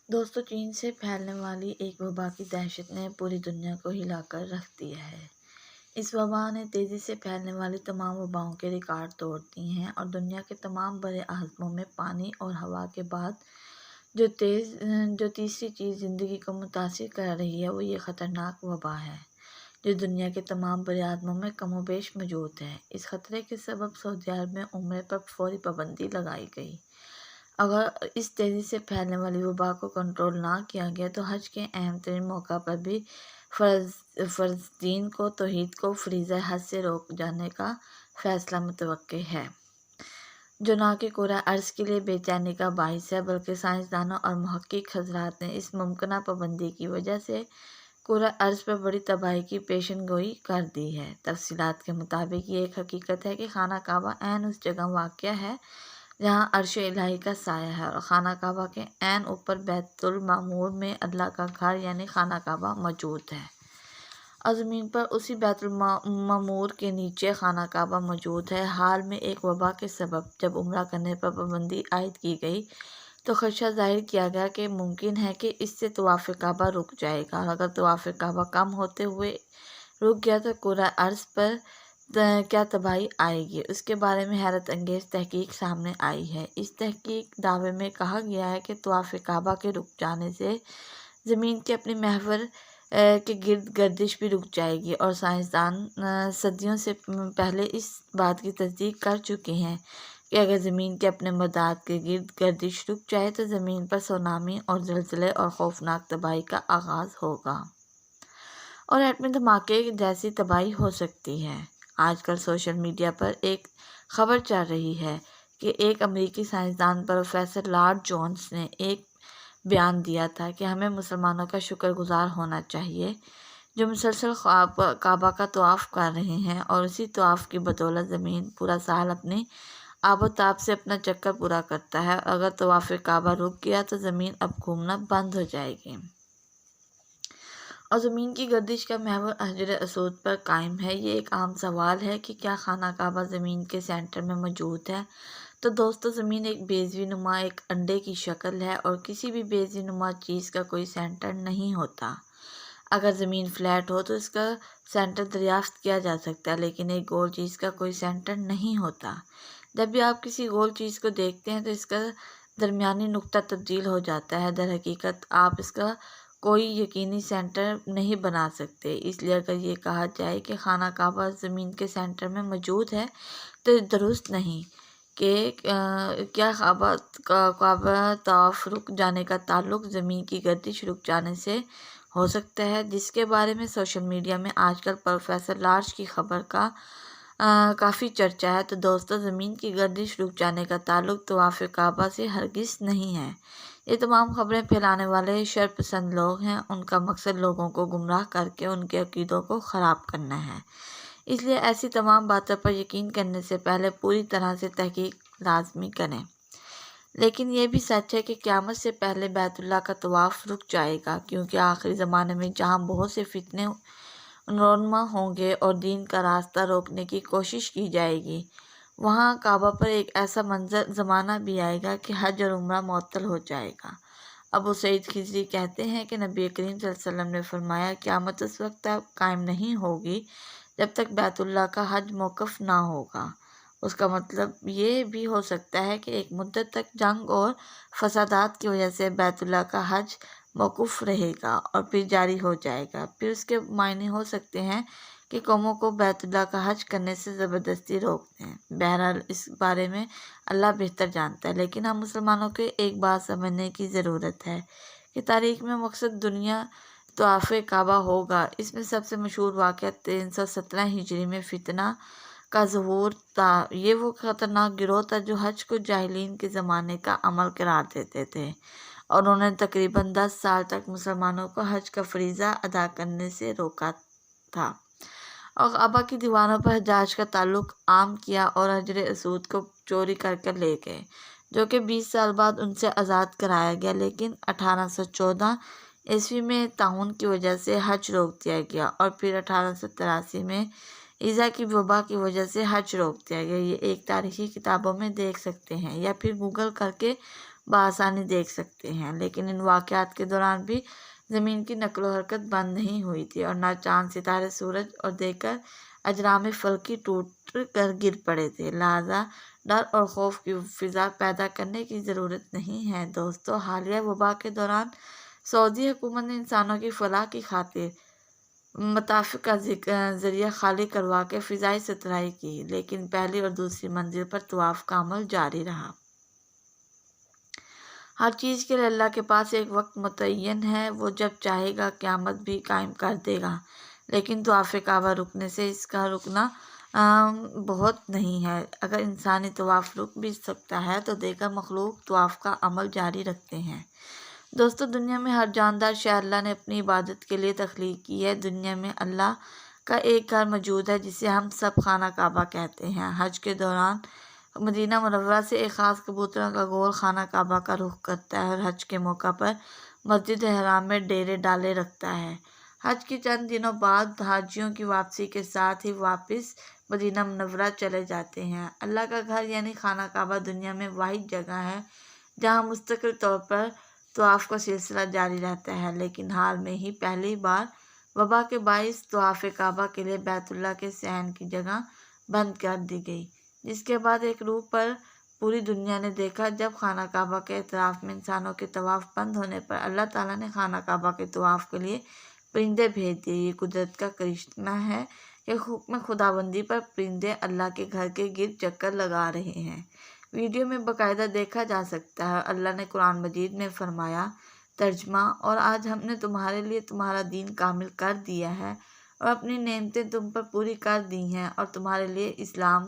دوستو، چین سے پھیلنے والی ایک وبا کی دہشت نے پوری دنیا کو ہلا کر رکھ دیا ہے۔ اس وبا نے تیزی سے پھیلنے والی تمام وباؤں کے ریکارڈ توڑ دیے ہیں اور دنیا کے تمام بڑے اعظموں میں پانی اور ہوا کے بعد جو تیسری چیز زندگی کو متاثر کر رہی ہے وہ یہ خطرناک وبا ہے، جو دنیا کے تمام بڑے اعظموں میں کم و بیش موجود ہے۔ اس خطرے کے سبب سعودی عرب میں عمرے پر فوری پابندی لگائی گئی۔ اگر اس تیزی سے پھیلنے والی وبا کو کنٹرول نہ کیا گیا تو حج کے اہم ترین موقع پر بھی فرزدین کو توحید کو فریضہ حج سے روک جانے کا فیصلہ متوقع ہے، جو نہ کہ کرۂ ارض کے لیے بے چینی کا باعث ہے بلکہ سائنسدانوں اور محقق حضرات نے اس ممکنہ پابندی کی وجہ سے کرۂ ارض پر بڑی تباہی کی پیشن گوئی کر دی ہے۔ تفصیلات کے مطابق یہ ایک حقیقت ہے کہ خانہ کعبہ عین اس جگہ واقع ہے جہاں عرش الہی کا سایہ ہے، اور خانہ کعبہ کے عین اوپر بیت المعمور میں اللہ کا گھر یعنی خانہ کعبہ موجود ہے، اور زمین پر اسی بیت المعمور کے نیچے خانہ کعبہ موجود ہے۔ حال میں ایک وبا کے سبب جب عمرہ کرنے پر پابندی عائد کی گئی تو خدشہ ظاہر کیا گیا کہ ممکن ہے کہ اس سے طواف کعبہ رک جائے گا، اور اگر طواف کعبہ کم ہوتے ہوئے رک گیا تو کرۂ ارض پر کیا تباہی آئے گی، اس کے بارے میں حیرت انگیز تحقیق سامنے آئی ہے۔ اس تحقیق دعوے میں کہا گیا ہے کہ طواف کعبہ کے رک جانے سے زمین کے اپنے محور کے گرد گردش بھی رک جائے گی، اور سائنسدان صدیوں سے پہلے اس بات کی تصدیق کر چکے ہیں کہ اگر زمین کے اپنے مدار کے گرد گردش رک جائے تو زمین پر سونامی اور زلزلے اور خوفناک تباہی کا آغاز ہوگا، اور ایٹمی دھماکے جیسی تباہی ہو سکتی ہے۔ آج کل سوشل میڈیا پر ایک خبر چل رہی ہے کہ ایک امریکی سائنسدان پروفیسر لارڈ جونز نے ایک بیان دیا تھا کہ ہمیں مسلمانوں کا شکر گزار ہونا چاہیے جو مسلسل کعبہ کا طواف کر رہے ہیں، اور اسی طواف کی بدولت زمین پورا سال اپنی آب و تاب سے اپنا چکر پورا کرتا ہے، اور اگر طواف کعبہ رک گیا تو زمین اب گھومنا بند ہو جائے گی اور زمین کی گردش کا محور حجر اسود پر قائم ہے۔ یہ ایک عام سوال ہے کہ کیا خانہ کعبہ زمین کے سینٹر میں موجود ہے؟ تو دوستو، زمین ایک بیضوی نما ایک انڈے کی شکل ہے، اور کسی بھی بیضوی نما چیز کا کوئی سینٹر نہیں ہوتا۔ اگر زمین فلیٹ ہو تو اس کا سینٹر دریافت کیا جا سکتا ہے، لیکن ایک گول چیز کا کوئی سینٹر نہیں ہوتا۔ جب بھی آپ کسی گول چیز کو دیکھتے ہیں تو اس کا درمیانی نقطہ تبدیل ہو جاتا ہے۔ در حقیقت آپ اس کا کوئی یقینی سینٹر نہیں بنا سکتے۔ اس لیے اگر یہ کہا جائے کہ خانہ کعبہ زمین کے سینٹر میں موجود ہے تو درست نہیں کہ کیا کعبہ طواف رک جانے کا تعلق زمین کی گردش رک جانے سے ہو سکتا ہے، جس کے بارے میں سوشل میڈیا میں آج کل پروفیسر لارج کی خبر کا کافی چرچا ہے۔ تو دوستو، زمین کی گردش رک جانے کا تعلق طواف کعبہ سے ہرگز نہیں ہے۔ یہ تمام خبریں پھیلانے والے شر پسند لوگ ہیں، ان کا مقصد لوگوں کو گمراہ کر کے ان کے عقیدوں کو خراب کرنا ہے۔ اس لیے ایسی تمام باتوں پر یقین کرنے سے پہلے پوری طرح سے تحقیق لازمی کریں۔ لیکن یہ بھی سچ ہے کہ قیامت سے پہلے بیت اللہ کا طواف رک جائے گا، کیونکہ آخری زمانے میں جہاں بہت سے فتنے رونما ہوں گے اور دین کا راستہ روکنے کی کوشش کی جائے گی، وہاں کعبہ پر ایک ایسا زمانہ بھی آئے گا کہ حج اور عمرہ معطل ہو جائے گا۔ ابو سعید خدری کہتے ہیں کہ نبی کریم صلی اللہ علیہ وسلم نے فرمایا، قیامت اس وقت تک قائم نہیں ہوگی جب تک بیت اللہ کا حج موقوف نہ ہوگا۔ اس کا مطلب یہ بھی ہو سکتا ہے کہ ایک مدت تک جنگ اور فسادات کی وجہ سے بیت اللہ کا حج موقوف رہے گا اور پھر جاری ہو جائے گا۔ پھر اس کے معنی ہو سکتے ہیں کہ قوموں کو بیت اللہ کا حج کرنے سے زبردستی روک دیں۔ بہرحال اس بارے میں اللہ بہتر جانتا ہے، لیکن ہم مسلمانوں کو ایک بات سمجھنے کی ضرورت ہے کہ تاریخ میں مقصد دنیا طواف کعبہ ہوگا۔ اس میں سب سے مشہور واقعہ 317 ہجری میں فتنہ کا ظہور تھا۔ یہ وہ خطرناک گروہ تھا جو حج کو جاہلین کے زمانے کا عمل قرار دیتے تھے، اور انہوں نے تقریباً 10 سال تک مسلمانوں کو حج کا فریضہ ادا کرنے سے روکا تھا، اور کعبہ کی دیواروں پر حجاج کا تعلق عام کیا اور حجر اسود کو چوری کر لے گئے، جو کہ 20 سال بعد ان سے آزاد کرایا گیا۔ لیکن 1814 عیسوی میں طاعون کی وجہ سے حج روک دیا گیا، اور پھر 1883 میں ایزا کی وبا کی وجہ سے حج روک دیا گیا۔ یہ ایک تاریخی کتابوں میں دیکھ سکتے ہیں یا پھر گوگل کر کے بآسانی دیکھ سکتے ہیں، لیکن ان واقعات کے دوران بھی زمین کی نقل و حرکت بند نہیں ہوئی تھی، اور نہ چاند، ستارے، سورج اور دیگر اجرام فلکی ٹوٹ کر گر پڑے تھے۔ لہٰذا ڈر اور خوف کی فضا پیدا کرنے کی ضرورت نہیں ہے۔ دوستو، حالیہ وبا کے دوران سعودی حکومت نے انسانوں کی فلاح کی خاطر مطافِ کا ذریعہ خالی کروا کے فضائی سترائی کی، لیکن پہلی اور دوسری منزل پر طواف کا عمل جاری رہا۔ ہر چیز کے لیے اللہ کے پاس ایک وقت متعین ہے، وہ جب چاہے گا قیامت بھی قائم کر دے گا، لیکن طواف کعبہ رکنے سے اس کا رکنا بہت نہیں ہے۔ اگر انسانی طواف رک بھی سکتا ہے تو دیگر مخلوق طواف کا عمل جاری رکھتے ہیں۔ دوستو، دنیا میں ہر جاندار شے اللہ نے اپنی عبادت کے لیے تخلیق کی ہے۔ دنیا میں اللہ کا ایک گھر موجود ہے جسے ہم سب خانہ کعبہ کہتے ہیں۔ حج کے دوران مدینہ منورہ سے ایک خاص کبوتروں کا گول خانہ کعبہ کا رخ کرتا ہے اور حج کے موقع پر مسجد حرام میں ڈیرے ڈالے رکھتا ہے۔ حج کے چند دنوں بعد حاجیوں کی واپسی کے ساتھ ہی واپس مدینہ منورہ چلے جاتے ہیں۔ اللہ کا گھر یعنی خانہ کعبہ دنیا میں واحد جگہ ہے جہاں مستقل طور پر طواف کا سلسلہ جاری رہتا ہے، لیکن حال میں ہی پہلی بار وبا کے باعث طواف کعبہ کے لیے بیت اللہ کے صحن کی جگہ بند کر دی گئی، جس کے بعد ایک روح پر پوری دنیا نے دیکھا جب خانہ کعبہ کے اطراف میں انسانوں کے طواف بند ہونے پر اللہ تعالیٰ نے خانہ کعبہ کے طواف کے لیے پرندے بھیج دیے۔ یہ قدرت کا کرشمہ ہے کہ حکم خداوندی پر پرندے اللہ کے گھر کے گرد چکر لگا رہے ہیں۔ ویڈیو میں باقاعدہ دیکھا جا سکتا ہے، اللہ نے قرآن مجید میں فرمایا، ترجمہ: اور آج ہم نے تمہارے لیے تمہارا دین کامل کر دیا ہے اور اپنی نعمتیں تم پر پوری کر دی ہیں اور تمہارے لیے اسلام